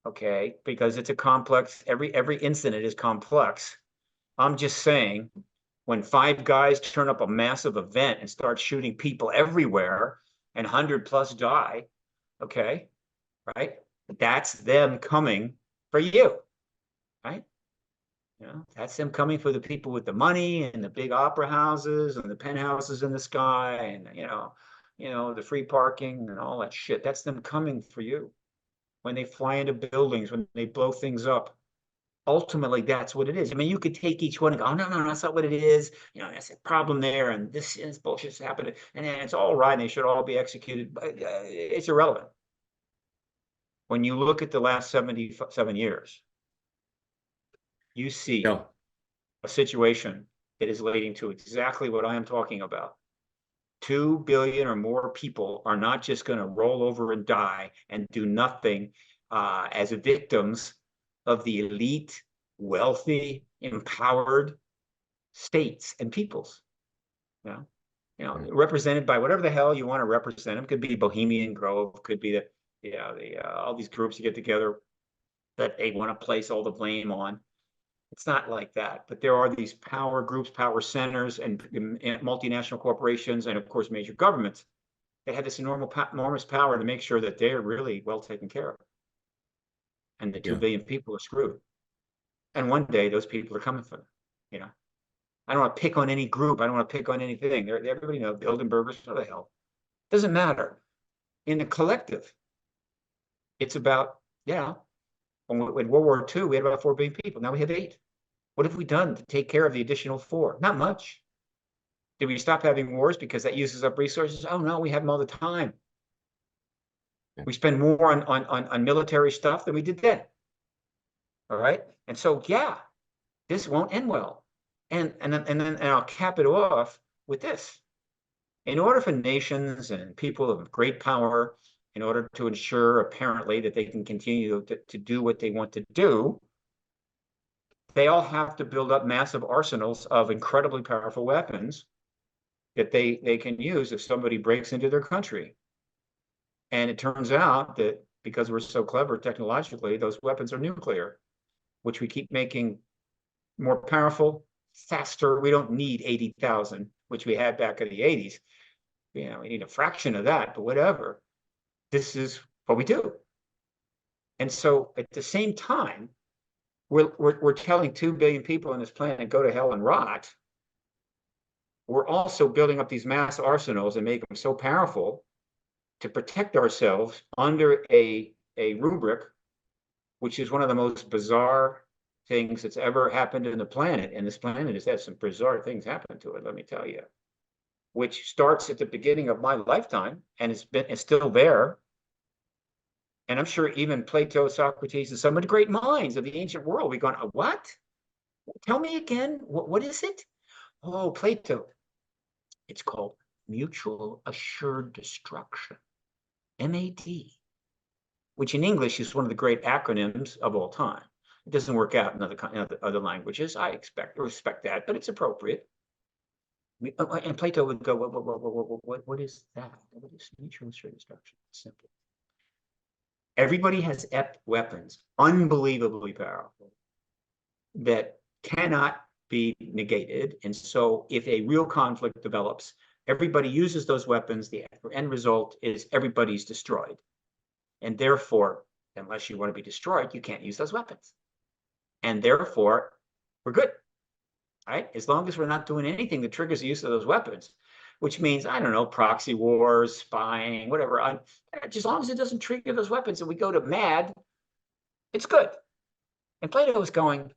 Okay, because it's a complex, every incident is complex. I'm just saying, when 5 guys turn up a massive event and start shooting people everywhere and 100+ die, okay, right? That's them coming for you, right? That's them coming for the people with the money and the big opera houses and the penthouses in the sky and, the free parking and all that shit. That's them coming for you. When they fly into buildings, when they blow things up. Ultimately, that's what it is. I mean, you could take each one and go, "Oh, no, that's not what it is. That's a problem there, and this bullshit's happened, and then it's all right, and they should all be executed." But it's irrelevant. When you look at the last 77 years, you see Yeah. a situation that is leading to exactly what I am talking about. 2 billion or more people are not just going to roll over and die and do nothing as victims of the elite, wealthy, empowered states and peoples. Represented by whatever the hell you want to represent them. Could be Bohemian Grove, could be all these groups you get together that they want to place all the blame on. It's not like that, but there are these power groups, power centers, and multinational corporations, and of course major governments that have this enormous power to make sure that they're really well taken care of, and the 2 billion people are screwed. And one day those people are coming for them. I don't want to pick on any group. I don't want to pick on anything. Everybody knows Bilderbergers, what the hell? Doesn't matter. In the collective, it's about, in World War II, we had about 4 billion people. Now we have 8. What have we done to take care of the additional 4? Not much. Did we stop having wars because that uses up resources? Oh, no, we have them all the time. Yeah. We spend more on military stuff than we did then. All right. And so, this won't end well. And I'll cap it off with this. In order for nations and people of great power, in order to ensure apparently that they can continue to do what they want to do, they all have to build up massive arsenals of incredibly powerful weapons that they can use if somebody breaks into their country. And it turns out that because we're so clever technologically, those weapons are nuclear, which we keep making more powerful, faster. We don't need 80,000, which we had back in the 80s. We need a fraction of that, but whatever. This is what we do. And so at the same time, we're telling 2 billion people on this planet, go to hell and rot. We're also building up these mass arsenals and make them so powerful to protect ourselves under a rubric which is one of the most bizarre things that's ever happened in the planet. And this planet has had some bizarre things happen to it, let me tell you, which starts at the beginning of my lifetime and is still there. And I'm sure even Plato, Socrates, and some of the great minds of the ancient world, we've gone, what? Tell me again, what is it? Oh, Plato. It's called mutual assured destruction, MAD, which in English is one of the great acronyms of all time. It doesn't work out in other languages. I respect that, but it's appropriate. And Plato would go, what is that? What is mutual assured destruction? It's simple. Everybody has weapons, unbelievably powerful, that cannot be negated. And so if a real conflict develops, everybody uses those weapons. The end result is everybody's destroyed. And therefore, unless you want to be destroyed, you can't use those weapons. And therefore, we're good, right? As long as we're not doing anything that triggers the use of those weapons, which means, I don't know, proxy wars, spying, whatever. As long as it doesn't trigger those weapons and we go to mad, it's good. And Plato was going,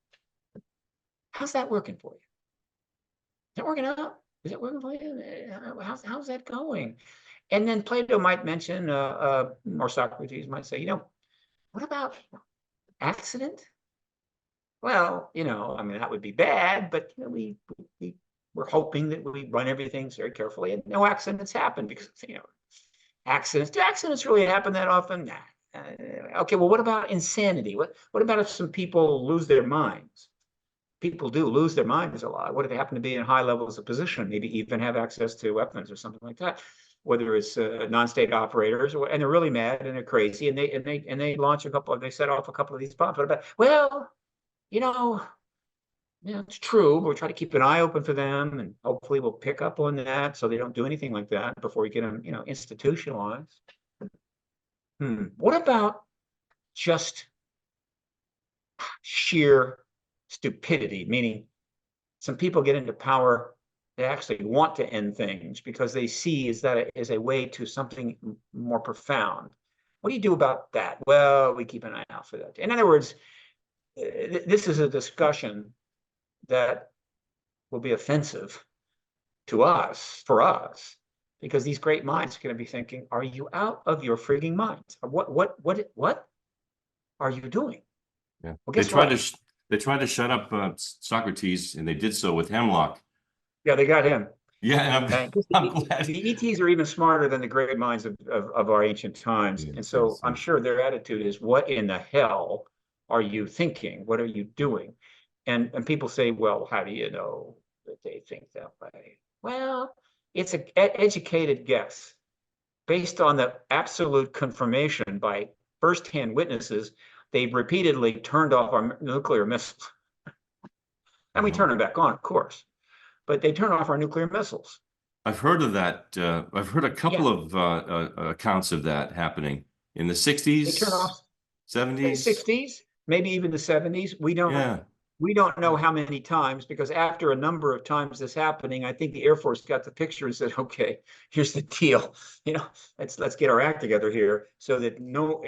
how's that working for you? Is that working out? Is it working for you? How's that going? And then Plato might mention, or Socrates might say, what about accident? Well, I mean, that would be bad, but we're hoping that we run everything very carefully and no accidents happen because, do accidents really happen that often? Nah. Okay, well, what about insanity? What about if some people lose their minds? People do lose their minds a lot. What if they happen to be in high levels of position, maybe even have access to weapons or something like that? Whether it's non-state operators, and they're really mad and they're crazy, and they launch they set off a couple of these bombs. What about? Well, it's true, but we try to keep an eye open for them, and hopefully we'll pick up on that so they don't do anything like that before we get them, institutionalized. What about just sheer stupidity, meaning some people get into power, they actually want to end things because they see that as a way to something more profound. What do you do about that? Well, we keep an eye out for that. In other words, this is a discussion that will be offensive to us, for us, because these great minds are going to be thinking, are you out of your frigging minds? What are you doing? Yeah. Well, guess what? They tried to shut up Socrates, and they did so with Hemlock. Yeah, they got him. Yeah, I'm glad. The ETs are even smarter than the great minds of our ancient times. Yes, and so yes, I'm yes. sure their attitude is, what in the hell are you thinking? What are you doing? And people say, well, how do you know that they think that way? Well, it's an educated guess based on the absolute confirmation by firsthand witnesses. They've repeatedly turned off our nuclear missiles. And we turn them back on, of course. But they turn off our nuclear missiles. I've heard of that. I've heard a couple Yeah. of accounts of that happening in the They turn 60s, off the 70s. 60s, maybe even the 70s. Yeah. We don't know how many times, because after a number of times this happening, I think the Air Force got the picture and said, okay, here's the deal. Let's get our act together here so that no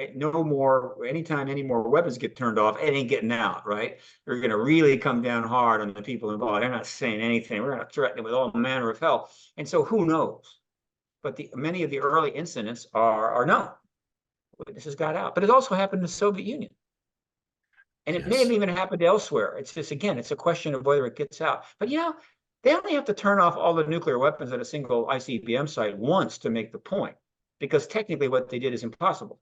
more, anytime any more weapons get turned off, it ain't getting out, right? We're going to really come down hard on the people involved. They're not saying anything. We're going to threaten them with all manner of hell. And so who knows? But many of the early incidents are known. This has got out, but it also happened in the Soviet Union. And it may have even happened elsewhere. It's just, again, it's a question of whether it gets out. But they only have to turn off all the nuclear weapons at a single ICBM site once to make the point, because technically what they did is impossible.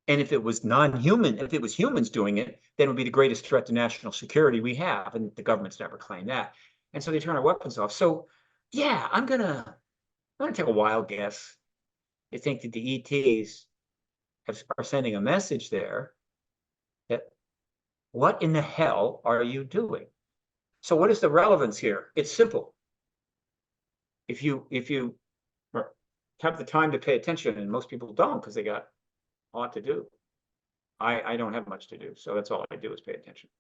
And if it was non-human, if it was humans doing it, then it would be the greatest threat to national security we have. And the government's never claimed that. And so they turn our weapons off. So yeah, I'm gonna take a wild guess. I think that the ETs are sending a message there that, what in the hell are you doing? So what is the relevance here? It's simple. If you have the time to pay attention, and most people don't because they got a lot to do. I don't have much to do, so that's all I do is pay attention.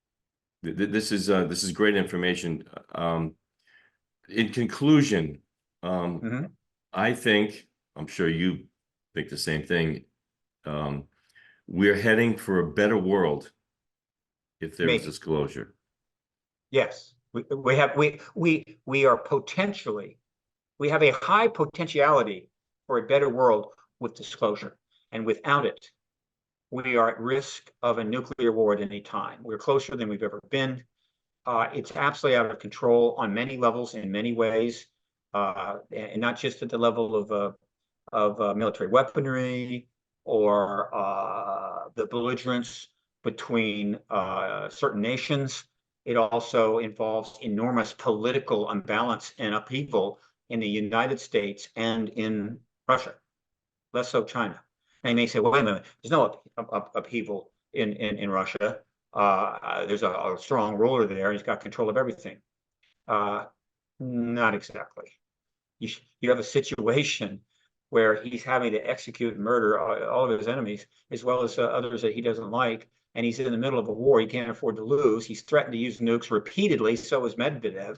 This is great information. In conclusion, I think, I'm sure you think the same thing. we're heading for a better world if there was Maybe. disclosure. Yes. We are potentially, we have a high potentiality for a better world with disclosure. And without it, we are at risk of a nuclear war at any time. We're closer than we've ever been. It's absolutely out of control on many levels, in many ways, and not just at the level of military weaponry or the belligerence between certain nations. It also involves enormous political imbalance and upheaval in the United States and in Russia, less so China. And you may say, well, wait a minute, there's no upheaval in Russia. There's a strong ruler there, and he's got control of everything. Not exactly. You have a situation where he's having to execute and murder all of his enemies, as well as others that he doesn't like. And he's in the middle of a war he can't afford to lose. He's threatened to use nukes repeatedly, so is Medvedev.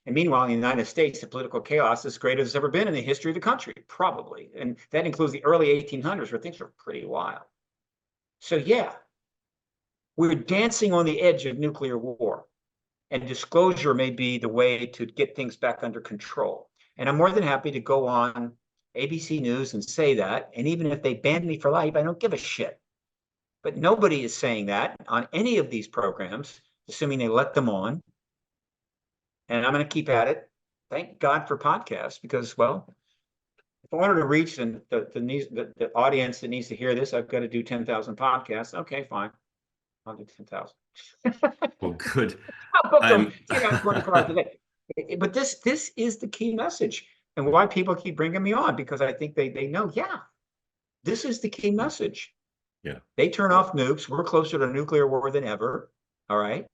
And meanwhile, in the United States, the political chaos is as great as it's ever been in the history of the country, probably. And that includes the early 1800s, where things were pretty wild. So, yeah, we're dancing on the edge of nuclear war. And disclosure may be the way to get things back under control. And I'm more than happy to go on ABC News and say that. And even if they ban me for life, I don't give a shit. But nobody is saying that on any of these programs, assuming they let them on. And I'm going to keep at it. Thank God for podcasts, because, well, if I wanted to reach the audience that needs to hear this, I've got to do 10,000 podcasts. Okay, fine. I'll do 10,000. Well, good. I'll book them, I'm 24 hours a day. But this is the key message, and why people keep bringing me on, because I think they know, yeah, this is the key message. yeah. They turn off nukes. We're closer to nuclear war than ever. All right.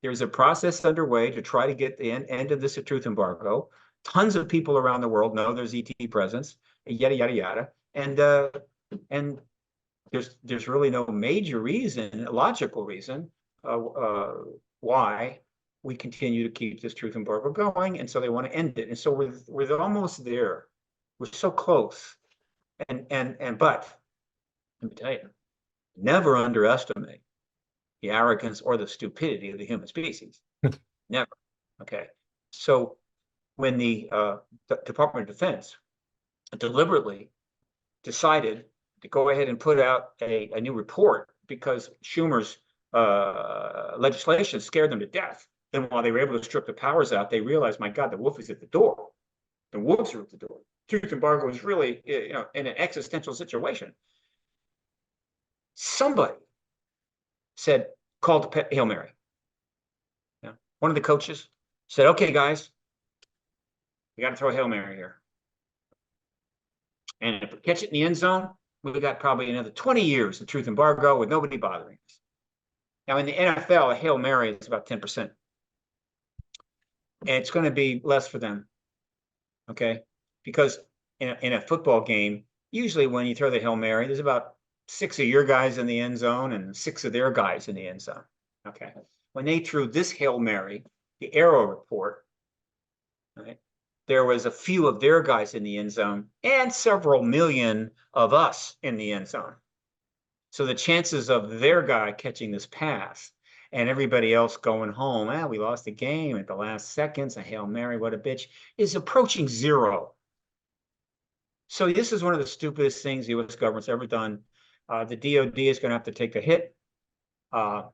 There's a process underway to try to get the end of this truth embargo. Tons of people around the world know there's ET presence, yada, yada, yada. And there's really no major reason, logical reason, why we continue to keep this truth embargo going. And so they want to end it. And so we're almost there. We're so close. But let me tell you, never underestimate the arrogance or the stupidity of the human species. Never. Okay. So when the Department of Defense deliberately decided to go ahead and put out a new report because Schumer's legislation scared them to death, and while they were able to strip the powers out, they realized, my God, the wolf is at the door. The wolves are at the door. Truth embargo is really, in an existential situation. Somebody called Hail Mary. Yeah. One of the coaches said, okay, guys, we got to throw a Hail Mary here. And if we catch it in the end zone, we got probably another 20 years of truth embargo with nobody bothering us. Now, in the NFL, a Hail Mary is about 10%. And it's going to be less for them. Okay? Because in a football game, usually when you throw the Hail Mary, there's about 6 of your guys in the end zone and 6 of their guys in the end zone. Okay. When they threw this Hail Mary, the Arrow report, right, there was a few of their guys in the end zone and several million of us in the end zone. So the chances of their guy catching this pass and everybody else going home, we lost the game at the last seconds, a Hail Mary, what a bitch, is approaching zero. So this is one of the stupidest things the U.S. government's ever done. The DOD is going to have to take the hit. Dr.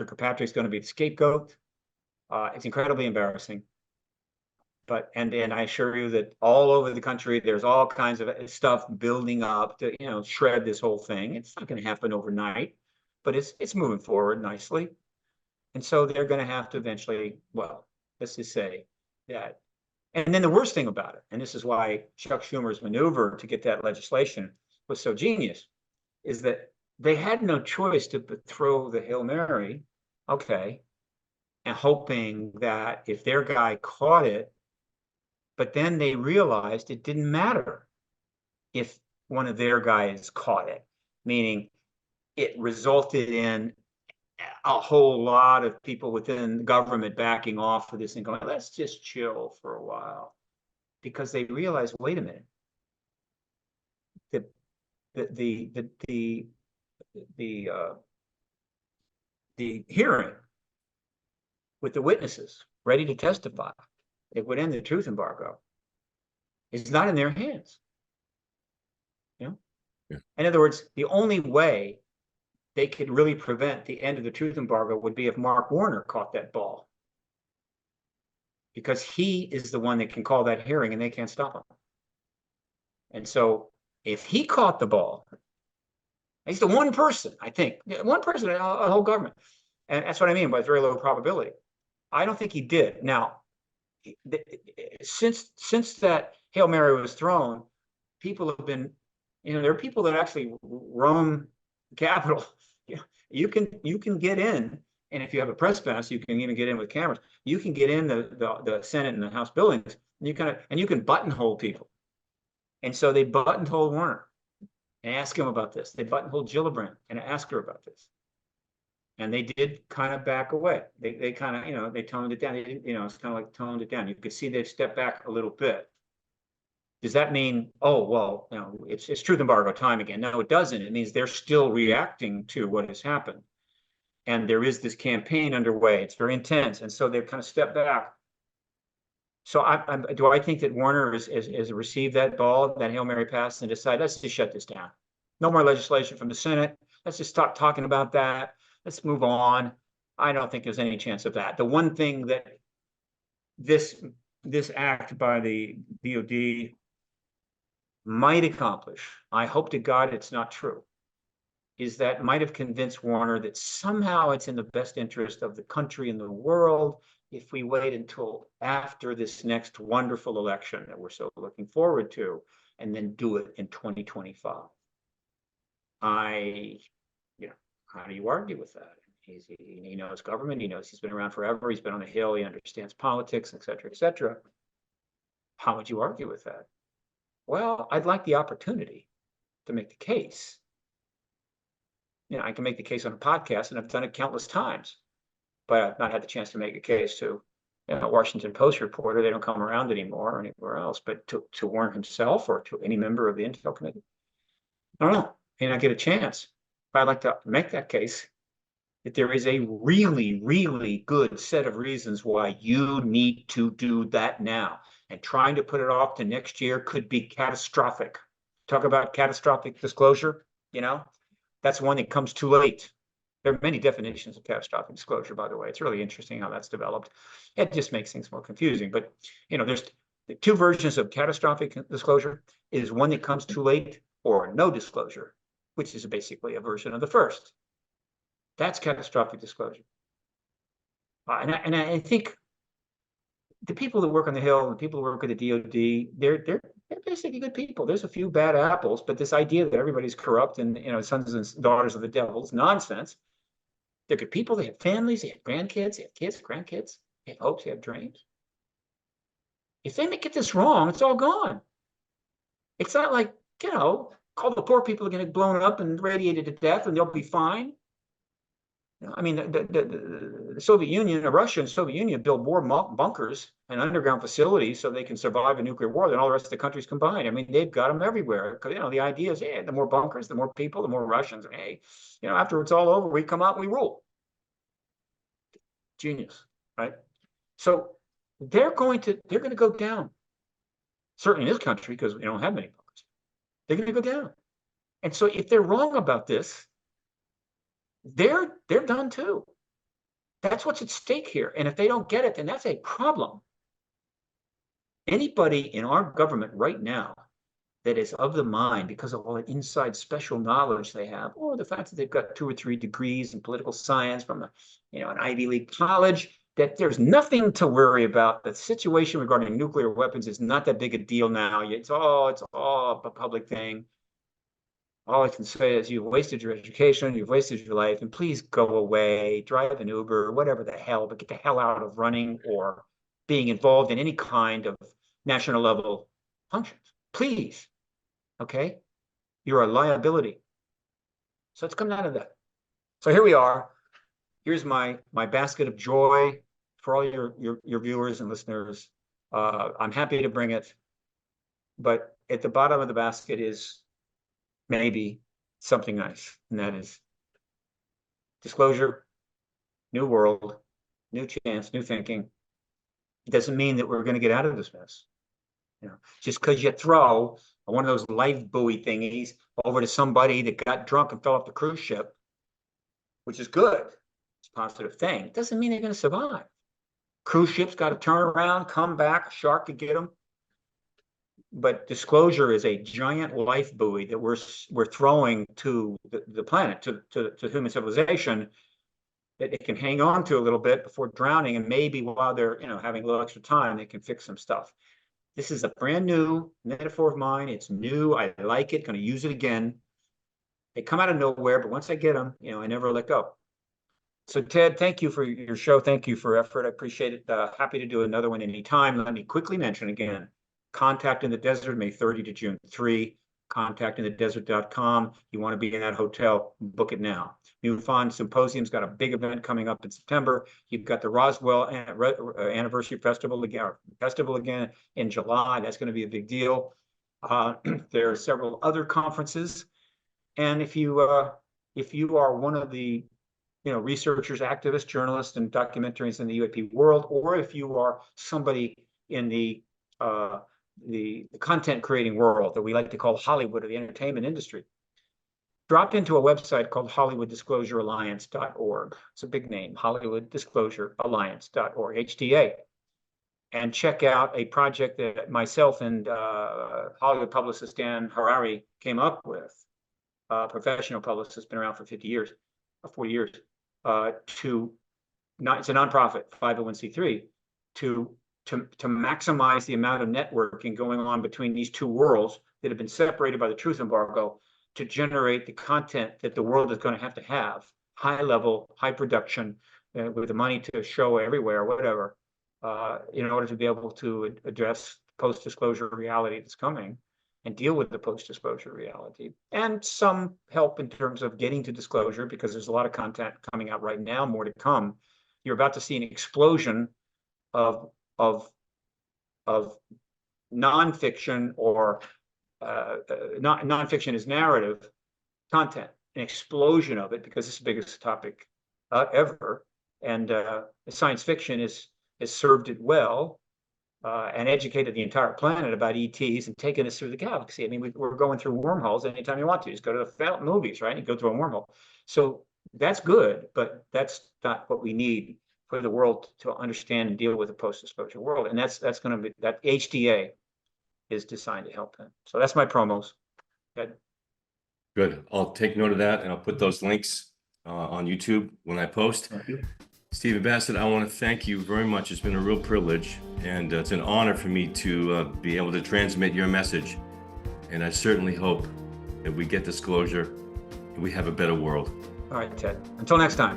Kirkpatrick is going to be the scapegoat. It's incredibly embarrassing. And I assure you that all over the country, there's all kinds of stuff building up to, shred this whole thing. It's not going to happen overnight, but it's moving forward nicely. And so they're going to have to eventually, well, let's just say that. And then the worst thing about it, and this is why Chuck Schumer's maneuver to get that legislation was so genius, is that they had no choice to throw the Hail Mary, okay, and hoping that if their guy caught it, but then they realized it didn't matter if one of their guys caught it, meaning it resulted in a whole lot of people within the government backing off of this and going, let's just chill for a while. Because they realized, wait a minute, the hearing with the witnesses ready to testify, it would end the truth embargo. It's not in their hands. You know? Yeah. In other words, the only way they could really prevent the end of the truth embargo would be if Mark Warner caught that ball. Because he is the one that can call that hearing and they can't stop him. And so if he caught the ball, he's the one person, I think, one person in a whole government. And that's what I mean by very low probability. I don't think he did. Now, since that Hail Mary was thrown, people have been, there are people that actually roam the Capitol. You can get in, and if you have a press pass, you can even get in with cameras. You can get in the Senate and the House buildings. And you can buttonhole people. And so they buttonholed Warner and asked him about this. They buttonholed Gillibrand and asked her about this. And they did kind of back away. They kind of, they toned it down. They didn't, it's kind of like toned it down. You could see they've stepped back a little bit. Does that mean, oh, well, it's truth embargo time again? No, it doesn't. It means they're still reacting to what has happened. And there is this campaign underway. It's very intense. And so they've kind of stepped back. So do I think that Warner has received that ball, that Hail Mary pass, and decided, let's just shut this down. No more legislation from the Senate. Let's just stop talking about that. Let's move on. I don't think there's any chance of that. The one thing that this act by the DOD might accomplish, I hope to God it's not true, is that might have convinced Warner that somehow it's in the best interest of the country and the world if we wait until after this next wonderful election that we're so looking forward to, and then do it in 2025. How do you argue with that? He knows government. He knows he's been around forever. He's been on the Hill. He understands politics, et cetera, et cetera. How would you argue with that? Well, I'd like the opportunity to make the case. I can make the case on a podcast, and I've done it countless times, but I've not had the chance to make a case to a Washington Post reporter. They don't come around anymore or anywhere else, but to Warren himself or to any member of the Intel Committee. I don't know. May not get a chance. But I'd like to make that case that there is a really, really good set of reasons why you need to do that now. And trying to put it off to next year could be catastrophic. Talk about catastrophic disclosure, that's one that comes too late. There are many definitions of catastrophic disclosure, by the way. It's really interesting how that's developed. It just makes things more confusing. But, there's the two versions of catastrophic disclosure. Is one that comes too late or no disclosure, which is basically a version of the first. That's catastrophic disclosure. And I think the people that work on the Hill and the people who work at the DOD, they're basically good people. There's a few bad apples, but this idea that everybody's corrupt and sons and daughters of the devil is nonsense. They're good people. They have families. They have grandkids. They have kids, grandkids. They have hopes. They have dreams. If they get this wrong, it's all gone. It's not like, all the poor people are going to get blown up and radiated to death and they'll be fine. I mean, the Soviet Union, Russia and Soviet Union build more bunkers and underground facilities so they can survive a nuclear war than all the rest of the countries combined. I mean, they've got them everywhere. Because, the idea is, the more bunkers, the more people, the more Russians. And, after it's all over, we come out, we rule. Genius, right? So they're going to go down. Certainly in this country, because we don't have many bunkers. They're going to go down. And so if they're wrong about this, they're done too. That's what's at stake here. And if they don't get it, then that's a problem. Anybody in our government right now that is of the mind, because of all the inside special knowledge they have, or the fact that they've got 2 or 3 degrees in political science from an Ivy League college, that there's nothing to worry about. The situation regarding nuclear weapons is not that big a deal now. It's all a public thing. All I can say is you've wasted your education, you've wasted your life, and please go away, drive an Uber, whatever the hell, but get the hell out of running or being involved in any kind of national level functions. Please. Okay? You're a liability. So it's coming out of that. So here we are. Here's my basket of joy for all your viewers and listeners. I'm happy to bring it. But at the bottom of the basket is maybe something nice, and that is disclosure, new world, new chance, new thinking. It doesn't mean that we're going to get out of this mess. Just because you throw one of those life buoy thingies over to somebody that got drunk and fell off the cruise ship, which is good, it's a positive thing, it doesn't mean they're going to survive. Cruise ships got to turn around, come back, a shark could get them. But disclosure is a giant life buoy that we're throwing to the planet, to human civilization, that it can hang on to a little bit before drowning, and maybe while they're having a little extra time, they can fix some stuff. This is a brand new metaphor of mine. It's new. I like it. Going to use it again. They come out of nowhere, but once I get them, I never let go. So Ted, thank you for your show. Thank you for effort. I appreciate it. Happy to do another one anytime. Let me quickly mention again, Contact in the Desert, May 30 to June 3. Contactinthedesert.com. You want to be in that hotel, book it now. MUFON Symposium's got a big event coming up in September. You've got the Roswell Anniversary Festival again in July. That's going to be a big deal. There are several other conferences, and if you are one of the researchers, activists, journalists, and documentaries in the UAP world, or if you are somebody in the content creating world that we like to call Hollywood or the entertainment industry, drop into a website called HollywoodDisclosureAlliance.org. It's a big name, HollywoodDisclosureAlliance.org, HDA, and check out a project that myself and Hollywood publicist Dan Harari came up with. Professional publicist, been around for 40 years. It's a nonprofit, 501c3, to maximize the amount of networking going on between these two worlds that have been separated by the truth embargo, to generate the content that the world is going to have, high level, high production, with the money to show everywhere, whatever, in order to be able to address post-disclosure reality that's coming and deal with the post-disclosure reality, and some help in terms of getting to disclosure, because there's a lot of content coming out right now, more to come. You're about to see an explosion of nonfiction, or nonfiction is narrative content, an explosion of it, because it's the biggest topic ever, and science fiction has served it well, and educated the entire planet about ETs and taken us through the galaxy. I mean, we're going through wormholes anytime you want to. Just go to the movies, right? You go through a wormhole. So that's good, but that's not what we need for the world to understand and deal with the post-disclosure world. And that's going to be, that HDA is designed to help them. So that's my promos. Good. I'll take note of that, and I'll put those links on YouTube when I post. Thank you. Stephen Bassett, I want to thank you very much. It's been a real privilege, and it's an honor for me to be able to transmit your message. And I certainly hope that we get disclosure and we have a better world. All right, Ted. Until next time.